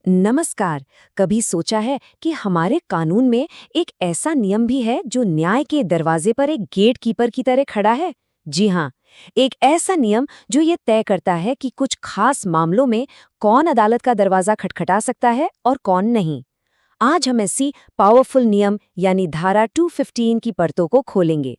नमस्कार। कभी सोचा है कि हमारे कानून में एक ऐसा नियम भी है जो न्याय के दरवाजे पर एक गेट कीपर की तरह खड़ा है? जी हाँ, एक ऐसा नियम जो ये तय करता है कि कुछ खास मामलों में कौन अदालत का दरवाजा खटखटा सकता है और कौन नहीं। आज हम ऐसी पावरफुल नियम यानी धारा 215 की परतों को खोलेंगे।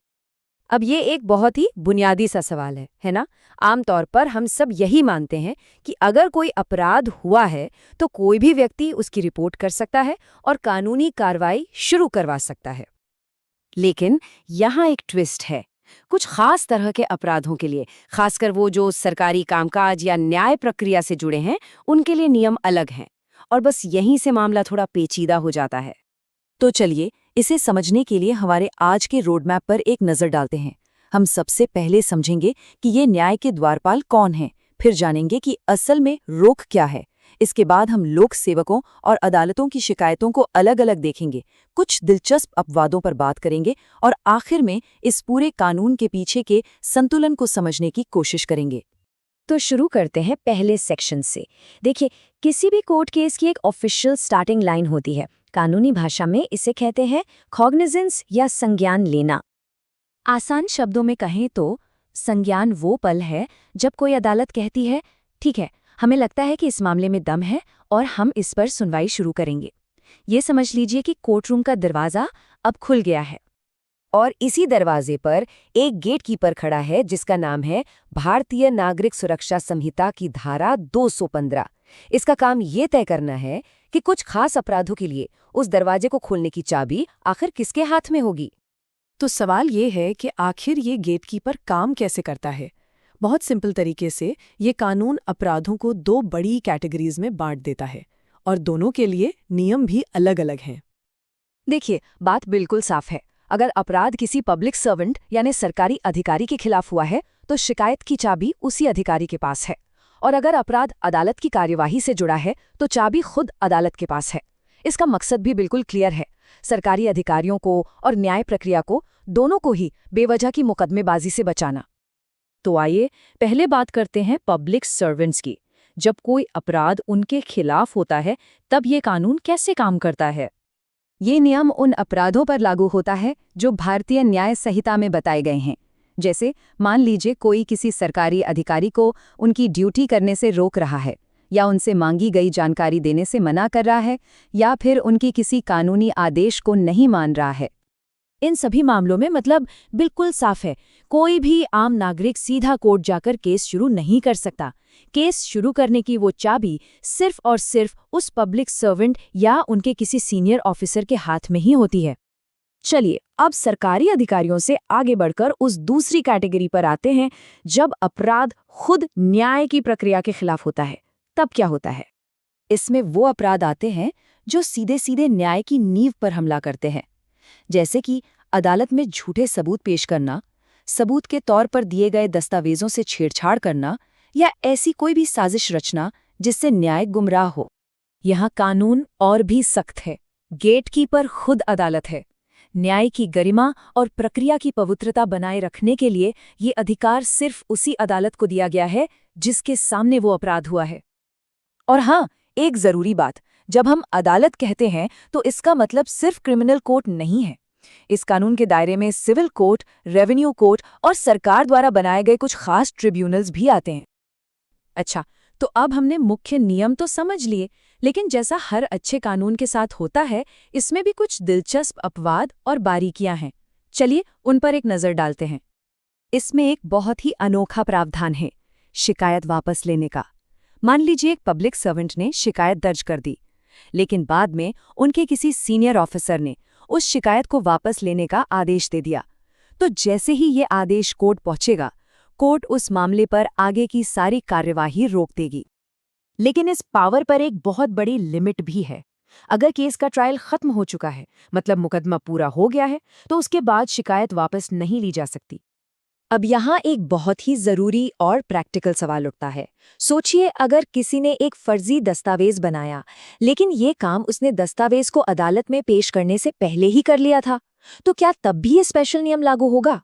अब ये एक बहुत ही बुनियादी सा सवाल है ना? आमतौर पर हम सब यही मानते हैं कि अगर कोई अपराध हुआ है तो कोई भी व्यक्ति उसकी रिपोर्ट कर सकता है और कानूनी कार्रवाई शुरू करवा सकता है। लेकिन यहाँ एक ट्विस्ट है। कुछ खास तरह के अपराधों के लिए, खासकर वो जो सरकारी कामकाज या न्याय प्रक्रिया से जुड़े हैं, उनके लिए नियम अलग हैं। और बस यहीं से मामला थोड़ा पेचीदा हो जाता है। तो चलिए, इसे समझने के लिए हमारे आज के रोडमैप पर एक नज़र डालते हैं। हम सबसे पहले समझेंगे कि ये न्याय के द्वारपाल कौन हैं, फिर जानेंगे कि असल में रोक क्या है। इसके बाद हम लोक सेवकों और अदालतों की शिकायतों को अलग अलग देखेंगे, कुछ दिलचस्प अपवादों पर बात करेंगे और आखिर में इस पूरे कानून के पीछे के संतुलन को समझने की कोशिश करेंगे। तो शुरू करते हैं पहले सेक्शन से। देखिए, किसी भी कोर्ट केस की एक ऑफिशियल स्टार्टिंग लाइन होती है। कानूनी भाषा में इसे कहते हैं कॉग्निजेंस या संज्ञान लेना। आसान शब्दों में कहें तो संज्ञान वो पल है जब कोई अदालत कहती है, ठीक है, हमें लगता है कि इस मामले में दम है और हम इस पर सुनवाई शुरू करेंगे। ये समझ लीजिए कि कोर्टरूम का दरवाज़ा अब खुल गया है। और इसी दरवाजे पर एक गेटकीपर खड़ा है जिसका नाम है भारतीय नागरिक सुरक्षा संहिता की धारा 215। इसका काम ये तय करना है कि कुछ खास अपराधों के लिए उस दरवाजे को खोलने की चाबी आखिर किसके हाथ में होगी। तो सवाल ये है कि आखिर ये गेटकीपर काम कैसे करता है। बहुत सिंपल तरीके से ये कानून अपराधों को दो बड़ी कैटेगरीज में बांट देता है और दोनों के लिए नियम भी अलग अलग हैं। देखिए, बात बिल्कुल साफ है। अगर अपराध किसी पब्लिक सर्वेंट यानी सरकारी अधिकारी के खिलाफ हुआ है तो शिकायत की चाबी उसी अधिकारी के पास है। और अगर अपराध अदालत की कार्यवाही से जुड़ा है तो चाबी खुद अदालत के पास है। इसका मकसद भी बिल्कुल क्लियर है, सरकारी अधिकारियों को और न्याय प्रक्रिया को, दोनों को ही बेवजह की मुकदमेबाजी से बचाना। तो आइए पहले बात करते हैं पब्लिक सर्वेंट्स की। जब कोई अपराध उनके खिलाफ होता है तब ये कानून कैसे काम करता है? ये नियम उन अपराधों पर लागू होता है जो भारतीय न्याय संहिता में बताए गए हैं। जैसे मान लीजिए कोई किसी सरकारी अधिकारी को उनकी ड्यूटी करने से रोक रहा है, या उनसे मांगी गई जानकारी देने से मना कर रहा है, या फिर उनकी किसी कानूनी आदेश को नहीं मान रहा है। इन सभी मामलों में मतलब बिल्कुल साफ है, कोई भी आम नागरिक सीधा कोर्ट जाकर केस शुरू नहीं कर सकता। केस शुरू करने की वो चाबी सिर्फ और सिर्फ उस पब्लिक सर्वेंट या उनके किसी सीनियर ऑफिसर के हाथ में ही होती है। चलिए, अब सरकारी अधिकारियों से आगे बढ़कर उस दूसरी कैटेगरी पर आते हैं, जब अपराध खुद न्याय की प्रक्रिया के खिलाफ होता है। तब क्या होता है? इसमें वो अपराध आते हैं जो सीधे सीधे न्याय की नींव पर हमला करते हैं, जैसे कि अदालत में झूठे सबूत पेश करना, सबूत के तौर पर दिए गए दस्तावेजों से छेड़छाड़ करना, या ऐसी कोई भी साजिश रचना जिससे न्याय गुमराह हो। यहाँ कानून और भी सख्त है। गेटकीपर खुद अदालत है। न्याय की गरिमा और प्रक्रिया की पवित्रता बनाए रखने के लिए ये अधिकार सिर्फ उसी अदालत को दिया गया है जिसके सामने वो अपराध हुआ है। और हाँ, एक जरूरी बात, जब हम अदालत कहते हैं तो इसका मतलब सिर्फ क्रिमिनल कोर्ट नहीं है। इस कानून के दायरे में सिविल कोर्ट, रेवेन्यू कोर्ट और सरकार द्वारा बनाए गए कुछ खास ट्रिब्यूनल्स भी आते हैं। अच्छा, तो अब हमने मुख्य नियम तो समझ लिए, लेकिन जैसा हर अच्छे कानून के साथ होता है, इसमें भी कुछ दिलचस्प अपवाद और बारीकियां हैं। चलिए उन पर एक नज़र डालते हैं। इसमें एक बहुत ही अनोखा प्रावधान है, शिकायत वापस लेने का। मान लीजिए एक पब्लिक सर्वेंट ने शिकायत दर्ज कर दी, लेकिन बाद में उनके किसी सीनियर ऑफिसर ने उस शिकायत को वापस लेने का आदेश दे दिया। तो जैसे ही ये आदेश कोर्ट पहुंचेगा, कोर्ट उस मामले पर आगे की सारी कार्यवाही रोक देगी। लेकिन इस पावर पर एक बहुत बड़ी लिमिट भी है। अगर केस का ट्रायल खत्म हो चुका है, मतलब मुकदमा पूरा हो गया है, तो उसके बाद शिकायत वापस नहीं ली जा सकती। अब यहाँ एक बहुत ही जरूरी और प्रैक्टिकल सवाल उठता है। सोचिए, अगर किसी ने एक फर्जी दस्तावेज बनाया, लेकिन ये काम उसने दस्तावेज को अदालत में पेश करने से पहले ही कर लिया था, तो क्या तब भी ये स्पेशल नियम लागू होगा?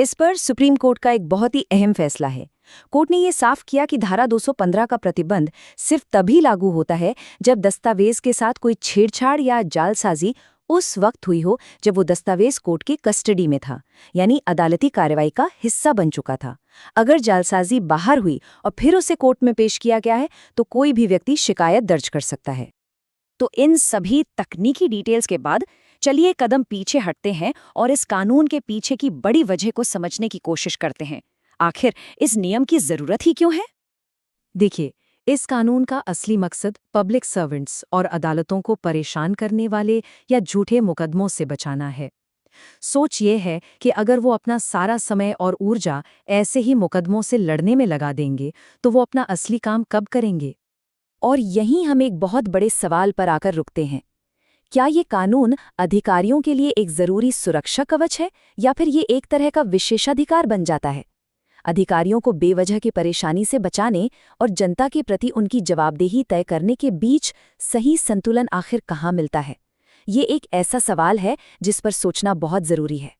इस पर सुप्रीम कोर्ट का एक बहुत ही अहम फैसला है। कोर्ट ने ये साफ किया कि धारा 215 का प्रतिबंध सिर्फ तभी लागू होता है जब दस्तावेज के साथ कोई छेड़छाड़ या जालसाजी उस वक्त हुई हो जब वो दस्तावेज कोर्ट की कस्टडी में था, यानी अदालती कार्रवाई का हिस्सा बन चुका था। अगर जालसाजी बाहर हुई और फिर उसे कोर्ट में पेश किया गया है तो कोई भी व्यक्ति शिकायत दर्ज कर सकता है। तो इन सभी तकनीकी डिटेल्स के बाद चलिए कदम पीछे हटते हैं और इस कानून के पीछे की बड़ी वजह को समझने की कोशिश करते हैं। आखिर इस नियम की जरूरत ही क्यों है? देखिए, इस कानून का असली मकसद पब्लिक सर्वेंट्स और अदालतों को परेशान करने वाले या झूठे मुकदमों से बचाना है। सोच ये है कि अगर वो अपना सारा समय और ऊर्जा ऐसे ही मुकदमों से लड़ने में लगा देंगे तो वो अपना असली काम कब करेंगे? और यहीं हम एक बहुत बड़े सवाल पर आकर रुकते हैं। क्या ये कानून अधिकारियों के लिए एक जरूरी सुरक्षा कवच है या फिर ये एक तरह का विशेषाधिकार बन जाता है? अधिकारियों को बेवजह की परेशानी से बचाने और जनता के प्रति उनकी जवाबदेही तय करने के बीच सही संतुलन आखिर कहाँ मिलता है? ये एक ऐसा सवाल है जिस पर सोचना बहुत जरूरी है।